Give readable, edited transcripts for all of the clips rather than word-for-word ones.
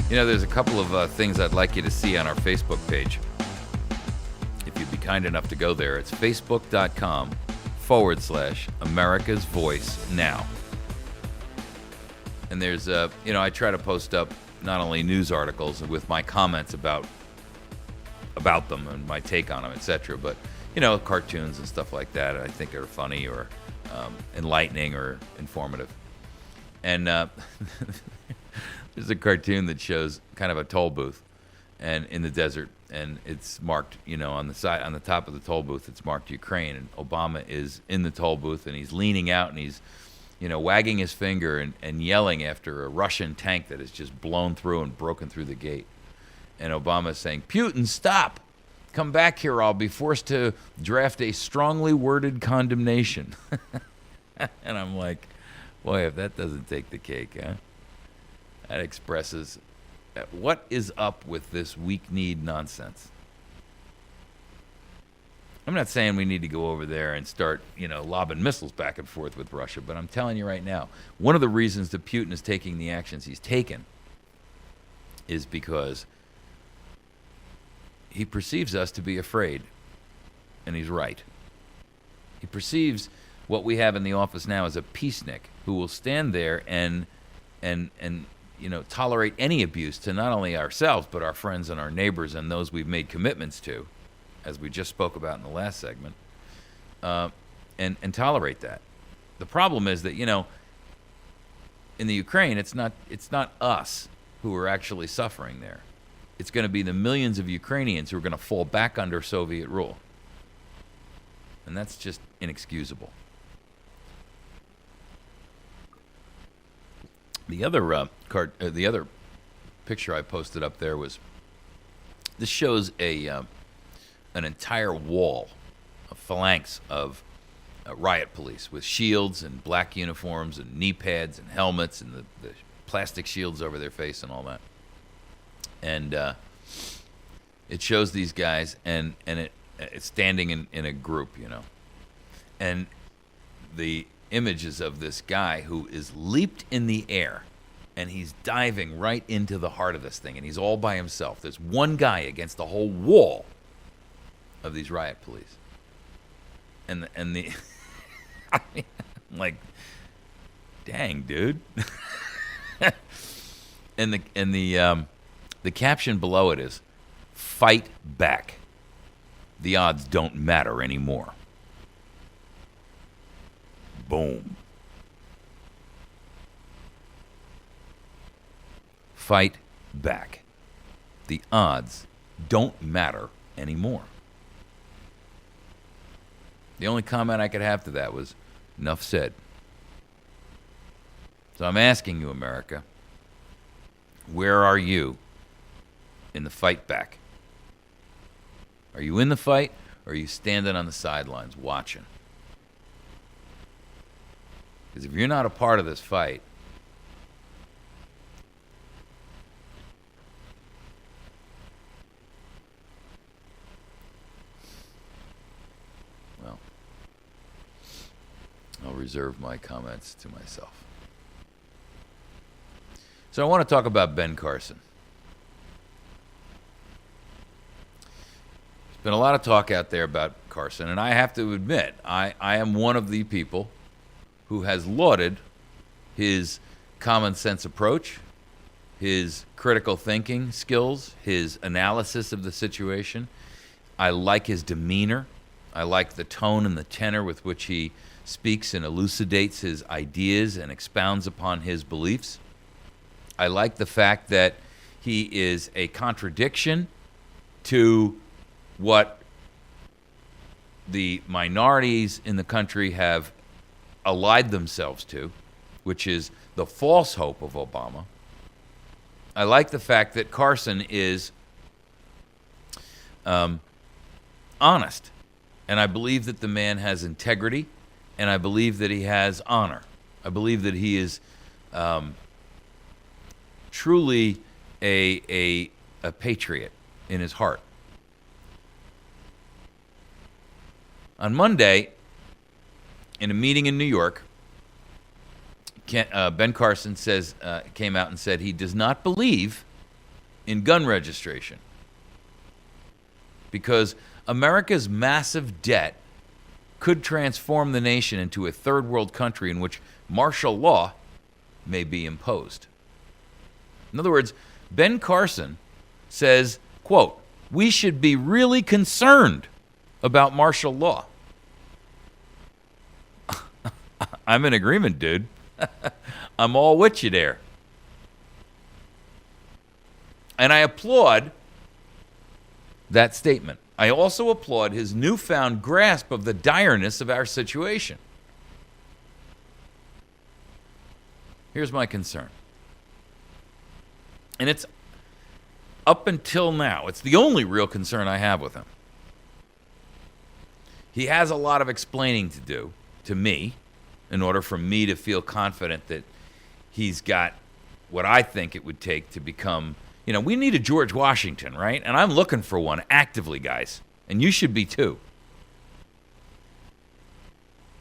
There's a couple of things I'd like you to see on our Facebook page. If you'd be kind enough to go there, it's facebook.com/America's Voice Now. And there's, I try to post up not only news articles with my comments about them and my take on them, etc., but, cartoons and stuff like that I think are funny or enlightening or informative. And there's a cartoon that shows kind of a toll booth and in the desert, and it's marked, on the top of the toll booth, it's marked Ukraine, and Obama is in the toll booth, and he's leaning out, and he's, wagging his finger and yelling after a Russian tank that has just blown through and broken through the gate. And Obama's saying, "Putin, stop! Come back here, I'll be forced to draft a strongly worded condemnation." And I'm like, boy, if that doesn't take the cake, huh? That expresses what is up with this weak-kneed nonsense. I'm not saying we need to go over there and start, lobbing missiles back and forth with Russia, but I'm telling you right now, one of the reasons that Putin is taking the actions he's taken is because he perceives us to be afraid, and he's right. He perceives what we have in the office now as a peacenik who will stand there and tolerate any abuse to not only ourselves but our friends and our neighbors and those we've made commitments to, as we just spoke about in the last segment, and tolerate that. The problem is that, in the Ukraine, it's not us who are actually suffering there. It's going to be the millions of Ukrainians who are going to fall back under Soviet rule. And that's just inexcusable. The other picture I posted up there was, this shows an entire wall, a phalanx of riot police with shields and black uniforms and knee pads and helmets and the plastic shields over their face and all that. And it shows these guys and it's standing in a group, and the images of this guy who is leaped in the air, and he's diving right into the heart of this thing, and he's all by himself. There's one guy against the whole wall of these riot police, and the I mean, I'm like, dang, dude. and the caption below it is, "Fight back. The odds don't matter anymore." Boom. Fight back. The odds don't matter anymore. The only comment I could have to that was, "Enough said." So I'm asking you, America, where are you in the fight back? Are you in the fight, or are you standing on the sidelines watching? Because if you're not a part of this fight, well, I'll reserve my comments to myself. So I want to talk about Ben Carson. There's been a lot of talk out there about Carson, and I have to admit, I am one of the people who has lauded his common sense approach, his critical thinking skills, his analysis of the situation. I like his demeanor. I like the tone and the tenor with which he speaks and elucidates his ideas and expounds upon his beliefs. I like the fact that he is a contradiction to what the minorities in the country have allied themselves to, which is the false hope of Obama. I like the fact that Carson is honest, and I believe that the man has integrity, and I believe that he has honor. I believe that he is truly a patriot in his heart. On Monday, in a meeting in New York, Ben Carson came out and said he does not believe in gun registration. Because America's massive debt could transform the nation into a third world country in which martial law may be imposed. In other words, Ben Carson says, quote, we should be really concerned about martial law. I'm in agreement, dude. I'm all with you there. And I applaud that statement. I also applaud his newfound grasp of the direness of our situation. Here's my concern. And it's up until now, it's the only real concern I have with him. He has a lot of explaining to do to me in order for me to feel confident that he's got what I think it would take to become, we need a George Washington, right? And I'm looking for one actively, guys. And you should be too.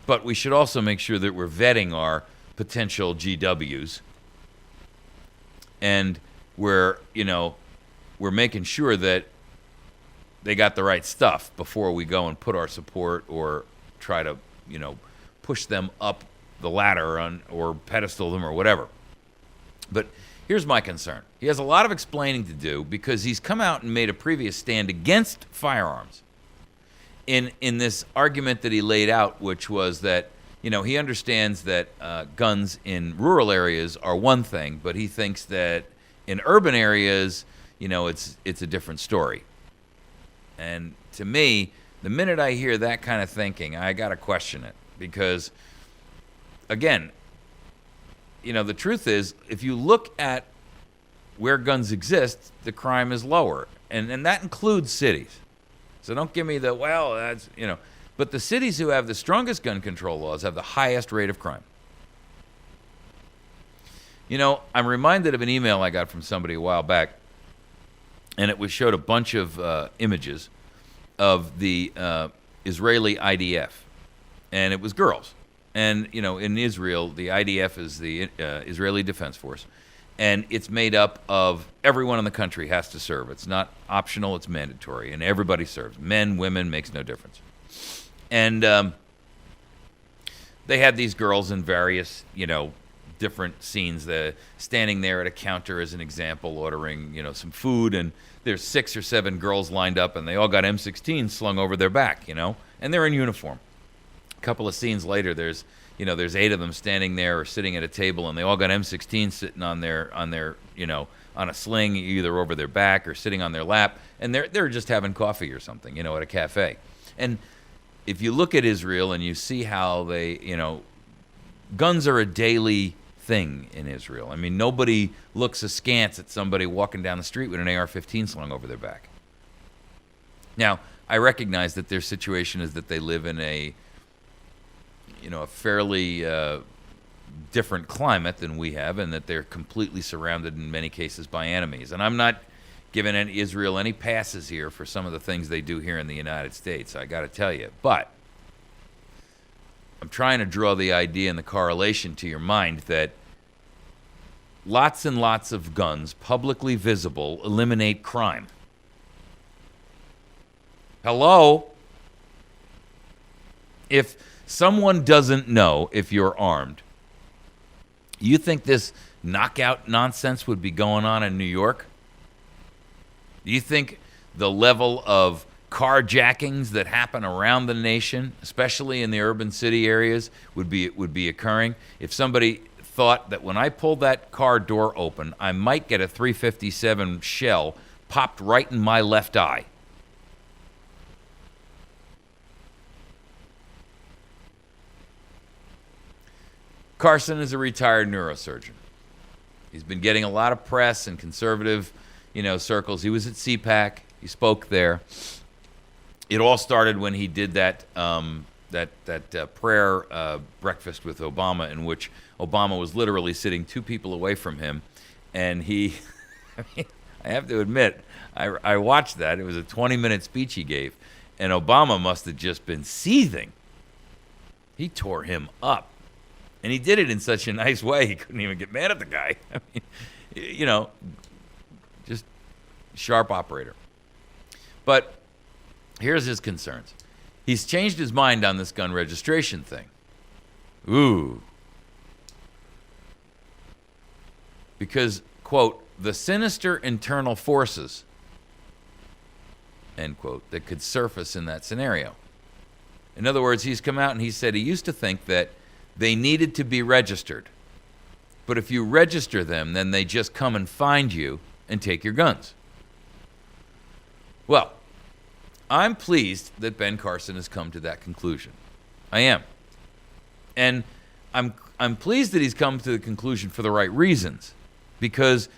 But we should also make sure that we're vetting our potential GWs. And we're making sure that they got the right stuff before we go and put our support or try to, push them up the ladder or pedestal them or whatever. But here's my concern. He has a lot of explaining to do because he's come out and made a previous stand against firearms in this argument that he laid out, which was that, he understands that guns in rural areas are one thing, but he thinks that in urban areas, it's a different story. And to me, the minute I hear that kind of thinking, I got to question it. Because, again, the truth is, if you look at where guns exist, the crime is lower. And that includes cities. So don't give me that's. But the cities who have the strongest gun control laws have the highest rate of crime. I'm reminded of an email I got from somebody a while back, and it showed a bunch of images of the Israeli IDF, and it was girls. And, in Israel, the IDF is the Israeli Defense Force, and it's made up of everyone in the country has to serve. It's not optional, it's mandatory, and everybody serves. Men, women, makes no difference. And they had these girls in various, different scenes. Standing there at a counter, as an example, ordering, some food, and there's 6 or 7 girls lined up, and they all got M16s slung over their back, and they're in uniform. A couple of scenes later, there's 8 of them standing there or sitting at a table, and they all got M16s sitting on their on a sling, either over their back or sitting on their lap, and they're just having coffee or something, at a cafe. And if you look at Israel and you see how they, guns are a daily thing in Israel. I mean, nobody looks askance at somebody walking down the street with an AR-15 slung over their back. Now, I recognize that their situation is that they live in a fairly different climate than we have, and that they're completely surrounded in many cases by enemies. And I'm not giving Israel any passes here for some of the things they do here in the United States, I got to tell you. But I'm trying to draw the idea and the correlation to your mind that lots and lots of guns, publicly visible, eliminate crime. Hello? If someone doesn't know if you're armed, you think this knockout nonsense would be going on in New York? Do you think the level of carjackings that happen around the nation, especially in the urban city areas, would be occurring? If somebody thought that when I pulled that car door open, I might get a .357 shell popped right in my left eye. Carson is a retired neurosurgeon. He's been getting a lot of press in conservative, circles. He was at CPAC. He spoke there. It all started when he did that prayer breakfast with Obama, in which Obama was literally sitting 2 people away from him, and he, I have to admit, I watched that. It was a 20-minute speech he gave, and Obama must have just been seething. He tore him up. And he did it in such a nice way, he couldn't even get mad at the guy. I mean, just Sharp operator. But here's his concerns. He's changed his mind on this gun registration thing. Ooh. Because, quote, the sinister internal forces, end quote, that could surface in that scenario. In other words, he's come out and he said he used to think that they needed to be registered. But if you register them, then they just come and find you and take your guns. Well, I'm pleased that Ben Carson has come to that conclusion. I am. And I'm pleased that he's come to the conclusion for the right reasons, because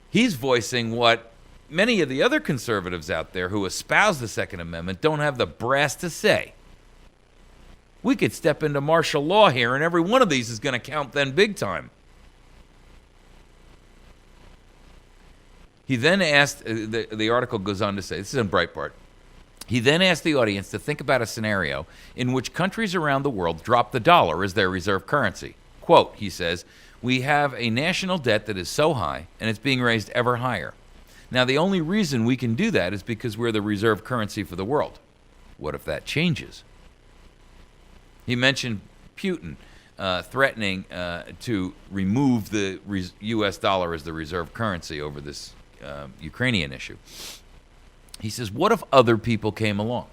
he's voicing what many of the other conservatives out there who espouse the Second Amendment don't have the brass to say. We could step into martial law here, and every one of these is going to count then big time. He then asked, the article goes on to say, this is in Breitbart, he then asked the audience to think about a scenario in which countries around the world drop the dollar as their reserve currency. Quote, he says, we have a national debt that is so high, and it's being raised ever higher. Now, the only reason we can do that is because we're the reserve currency for the world. What if that changes? He mentioned Putin threatening to remove the U.S. dollar as the reserve currency over this Ukrainian issue. He says, what if other people came along,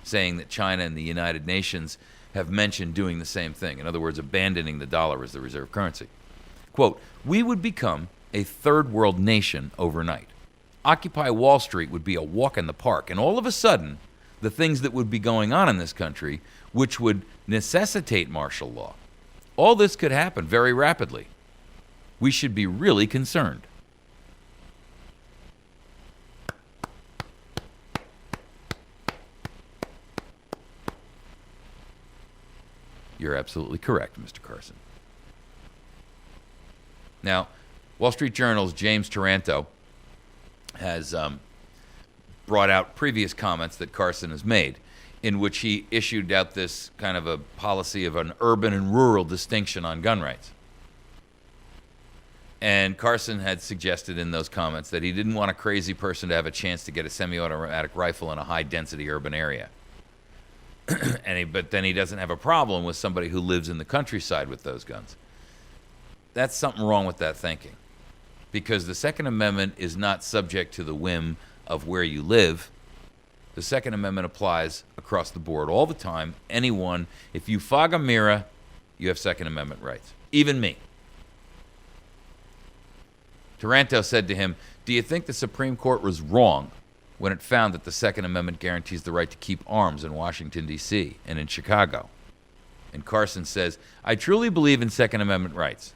saying that China and the United Nations have mentioned doing the same thing? In other words, abandoning the dollar as the reserve currency. Quote, we would become a third world nation overnight. Occupy Wall Street would be a walk in the park. And all of a sudden, the things that would be going on in this country, which would necessitate martial law, all this could happen very rapidly. We should be really concerned. You're absolutely correct, Mr. Carson. Now, Wall Street Journal's James Taranto has brought out previous comments that Carson has made, in which he issued out this kind of a policy of an urban and rural distinction on gun rights. And Carson had suggested in those comments that he didn't want a crazy person to have a chance to get a semi-automatic rifle in a high-density urban area. But then he doesn't have a problem with somebody who lives in the countryside with those guns. That's something wrong with that thinking, because the Second Amendment is not subject to the whim of where you live. The Second Amendment applies across the board all the time. Anyone, if you fog a mirror, you have Second Amendment rights. Even me. Taranto said to him, do you think the Supreme Court was wrong when it found that the Second Amendment guarantees the right to keep arms in Washington, D.C. and in Chicago? And Carson says, I truly believe in Second Amendment rights.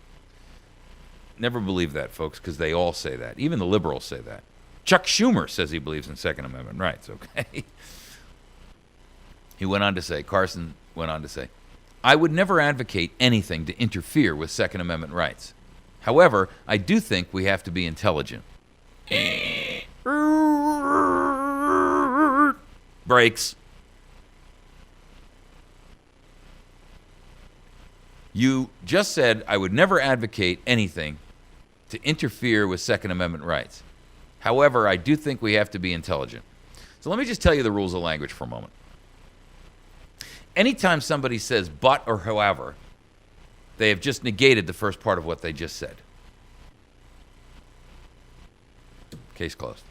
Never believe that, folks, because they all say that. Even the liberals say that. Chuck Schumer says he believes in Second Amendment rights, okay? He went on to say, Carson went on to say, I would never advocate anything to interfere with Second Amendment rights. However, I do think we have to be intelligent. Breaks. You just said I would never advocate anything to interfere with Second Amendment rights. However, I do think we have to be intelligent. So let me just tell you the rules of language for a moment. Anytime somebody says but or however, they have just negated the first part of what they just said. Case closed.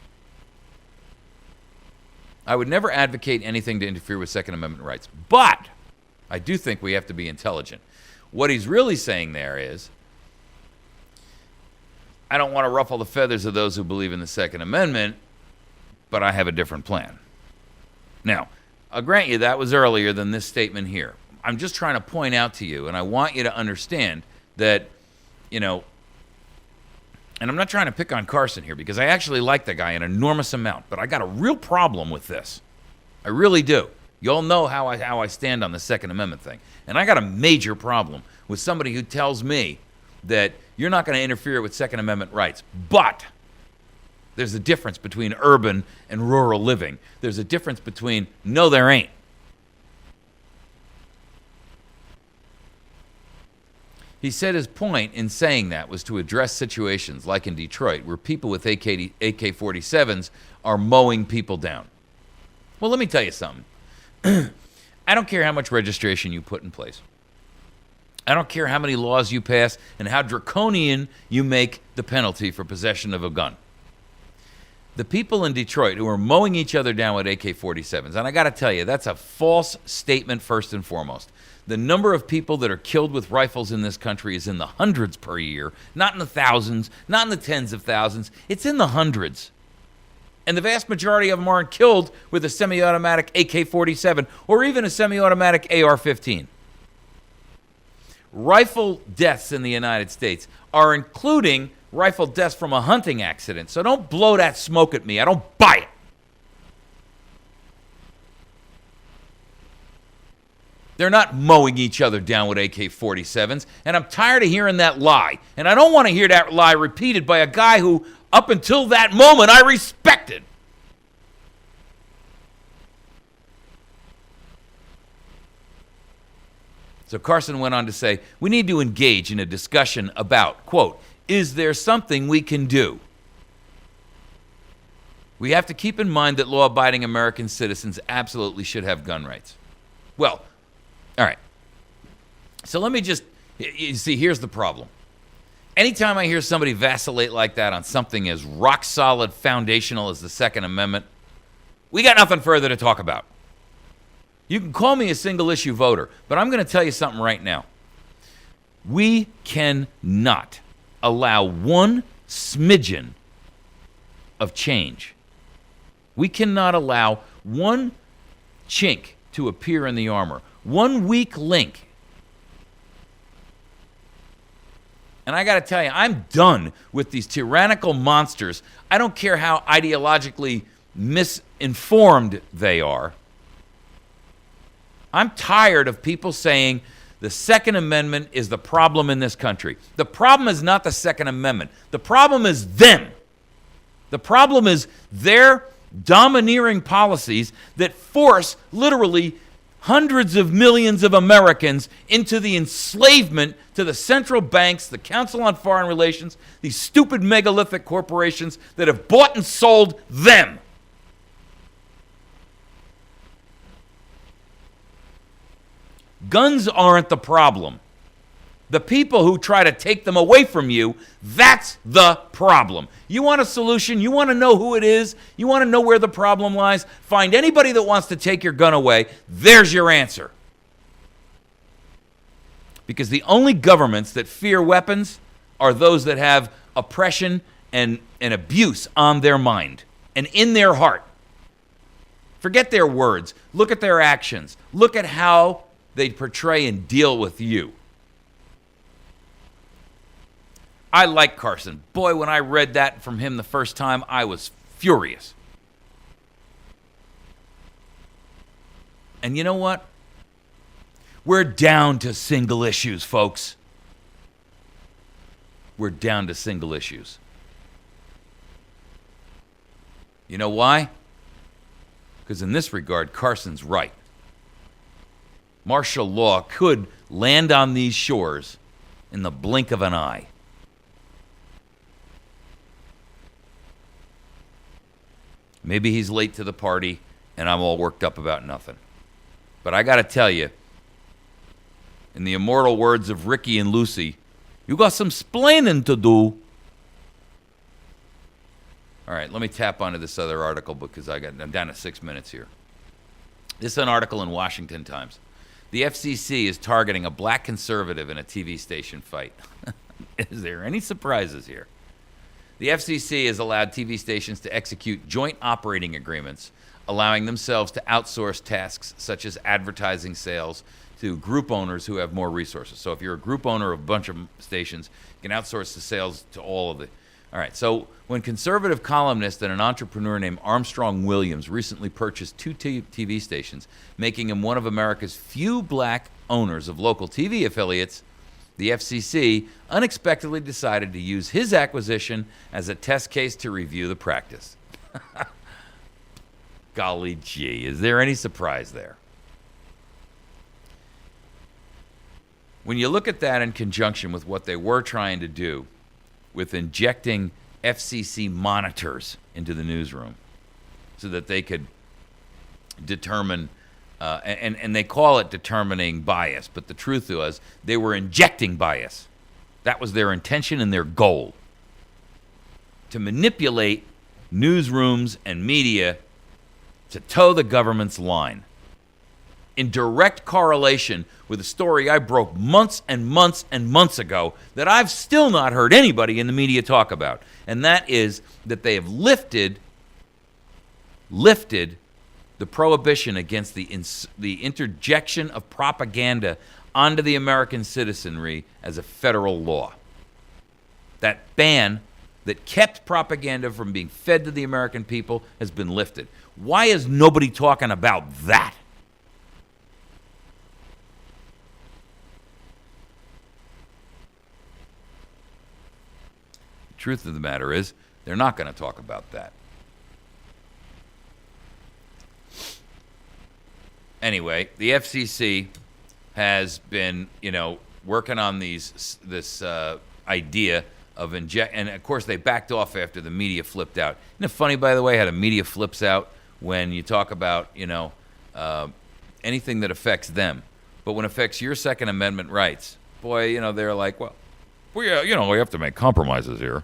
I would never advocate anything to interfere with Second Amendment rights, but I do think we have to be intelligent. What he's really saying there is, I don't want to ruffle the feathers of those who believe in the Second Amendment, but I have a different plan. Now, I'll grant you that was earlier than this statement here. I'm just trying to point out to you, and I want you to understand that, you know, and I'm not trying to pick on Carson here because I actually like the guy an enormous amount, but I got a real problem with this. I really do. You all know how I stand on the Second Amendment thing. And I got a major problem with somebody who tells me that you're not going to interfere with Second Amendment rights, but there's a difference between urban and rural living. There's a difference between, no, there ain't. He said his point in saying that was to address situations like in Detroit where people with AK-47s are mowing people down. Well, let me tell you something. I don't care how much registration you put in place. I don't care how many laws you pass and how draconian you make the penalty for possession of a gun. The people in Detroit who are mowing each other down with AK-47s, and I got to tell you, that's a false statement first and foremost. The number of people that are killed with rifles in this country is in the hundreds per year, not in the thousands, not in the tens of thousands. It's in the hundreds. And the vast majority of them aren't killed with a semi-automatic AK-47 or even a semi-automatic AR-15. Rifle deaths in the United States are including rifle deaths from a hunting accident. So don't blow that smoke at me. I don't buy it. They're not mowing each other down with AK-47s, and I'm tired of hearing that lie. And I don't want to hear that lie repeated by a guy who, up until that moment, I respected. So Carson went on to say, we need to engage in a discussion about, quote, is there something we can do? We have to keep in mind that law-abiding American citizens absolutely should have gun rights. Well, all right. So let me just, you see, here's the problem. Anytime I hear somebody vacillate like that on something as rock-solid foundational as the Second Amendment, we got nothing further to talk about. You can call me a single-issue voter, but I'm going to tell you something right now. We cannot allow one smidgen of change. We cannot allow one chink to appear in the armor, one weak link. And I got to tell you, I'm done with these tyrannical monsters. I don't care how ideologically misinformed they are. I'm tired of people saying the Second Amendment is the problem in this country. The problem is not the Second Amendment. The problem is them. The problem is their domineering policies that force literally hundreds of millions of Americans into the enslavement to the central banks, the Council on Foreign Relations, these stupid megalithic corporations that have bought and sold them. Guns aren't the problem. The people who try to take them away from you, that's the problem. You want a solution? You want to know who it is? You want to know where the problem lies? Find anybody that wants to take your gun away. There's your answer. Because the only governments that fear weapons are those that have oppression and abuse on their mind and in their heart. Forget their words. Look at their actions. Look at how they portray and deal with you. I like Carson. Boy, when I read that from him the first time, I was furious. And you know what? We're down to single issues, folks. We're down to single issues. You know why? Because in this regard, Carson's right. Martial law could land on these shores in the blink of an eye. Maybe he's late to the party, and I'm all worked up about nothing. But I got to tell you, in the immortal words of Ricky and Lucy, you got some splaining to do. All right, let me tap onto this other article because I'm down to 6 minutes here. This is an article in Washington Times. The FCC is targeting a black conservative in a TV station fight. Is there any surprises here? The FCC has allowed TV stations to execute joint operating agreements, allowing themselves to outsource tasks such as advertising sales to group owners who have more resources. So if you're a group owner of a bunch of stations, you can outsource the sales to all of it. All right, so when conservative columnist and an entrepreneur named Armstrong Williams recently purchased two TV stations, making him one of America's few black owners of local TV affiliates, the FCC unexpectedly decided to use his acquisition as a test case to review the practice. Golly gee, is there any surprise there? When you look at that in conjunction with what they were trying to do with injecting FCC monitors into the newsroom so that they could determine, and they call it determining bias, but the truth was they were injecting bias. That was their intention and their goal, to manipulate newsrooms and media to toe the government's line, in direct correlation with a story I broke months and months and months ago that I've still not heard anybody in the media talk about. And that is that they have lifted the prohibition against the interjection of propaganda onto the American citizenry as a federal law. That ban that kept propaganda from being fed to the American people has been lifted. Why is nobody talking about that? The truth of the matter is, they're not going to talk about that. Anyway, the FCC has been, working on this idea of and of course they backed off after the media flipped out. Isn't it funny, by the way, how the media flips out when you talk about, anything that affects them, but when it affects your Second Amendment rights, boy, they're like, well, yeah, we have to make compromises here.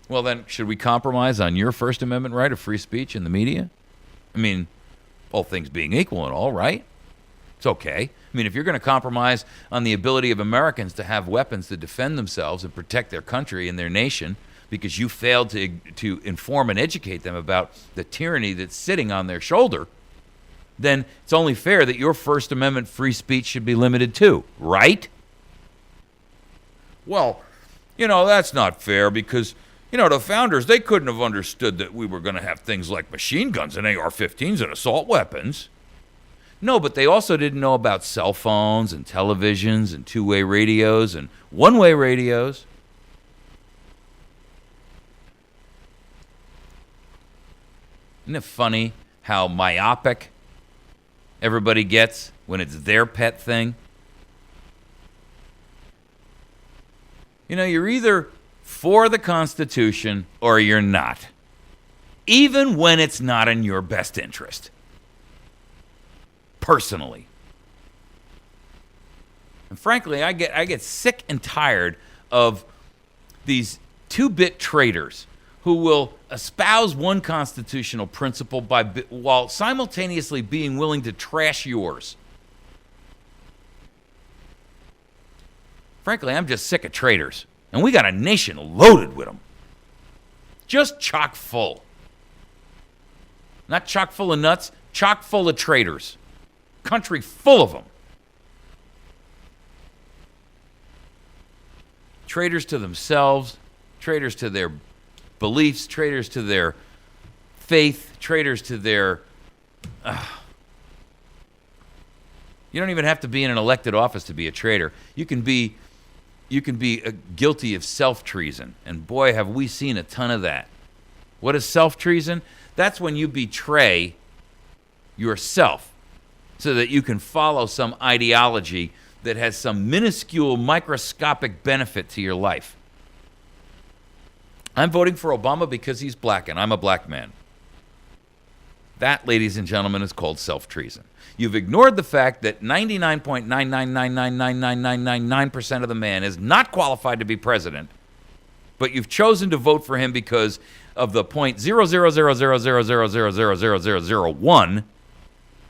Well, then, should we compromise on your First Amendment right of free speech in the media? I mean, all things being equal and all, right? It's okay. I mean, if you're going to compromise on the ability of Americans to have weapons to defend themselves and protect their country and their nation because you failed to inform and educate them about the tyranny that's sitting on their shoulder, then it's only fair that your First Amendment free speech should be limited too, right? Well, that's not fair because, the founders, they couldn't have understood that we were going to have things like machine guns and AR-15s and assault weapons. No, but they also didn't know about cell phones and televisions and two-way radios and one-way radios. Isn't it funny how myopic everybody gets when it's their pet thing? You're either for the Constitution or you're not, even when it's not in your best interest. Personally. And frankly, I get sick and tired of these two-bit traitors who will espouse one constitutional principle while simultaneously being willing to trash yours. Frankly, I'm just sick of traitors. And we got a nation loaded with them. Just chock full. Not chock full of nuts, chock full of traitors. Country full of them. Traitors to themselves, traitors to their beliefs, traitors to their faith, traitors to their... You don't even have to be in an elected office to be a traitor. You can be guilty of self-treason. And boy, have we seen a ton of that. What is self-treason? That's when you betray yourself so that you can follow some ideology that has some minuscule, microscopic benefit to your life. I'm voting for Obama because he's black and I'm a black man. That, ladies and gentlemen, is called self-treason. You've ignored the fact that 99.9999999% of the man is not qualified to be president, but you've chosen to vote for him because of the 0.00000000001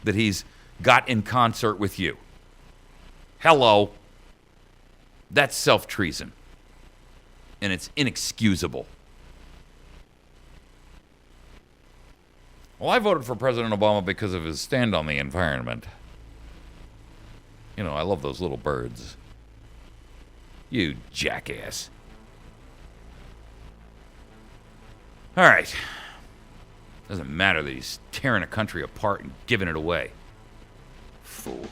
that he's got in concert with you. Hello. That's self-treason. And it's inexcusable. Well, I voted for President Obama because of his stand on the environment. I love those little birds. You jackass. All right. Doesn't matter that he's tearing a country apart and giving it away. Fool.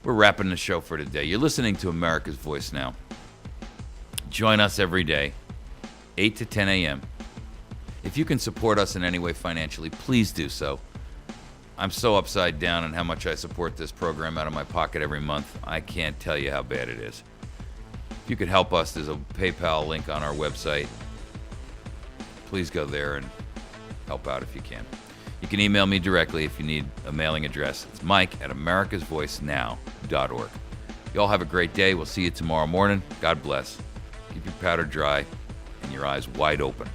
We're wrapping the show for today. You're listening to America's Voice now. Join us every day, 8 to 10 a.m. If you can support us in any way financially, please do so. I'm so upside down on how much I support this program out of my pocket every month. I can't tell you how bad it is. If you could help us, there's a PayPal link on our website. Please go there and help out if you can. You can email me directly if you need a mailing address. It's mike@americasvoicenow.org. You all have a great day. We'll see you tomorrow morning. God bless. Keep your powder dry and your eyes wide open.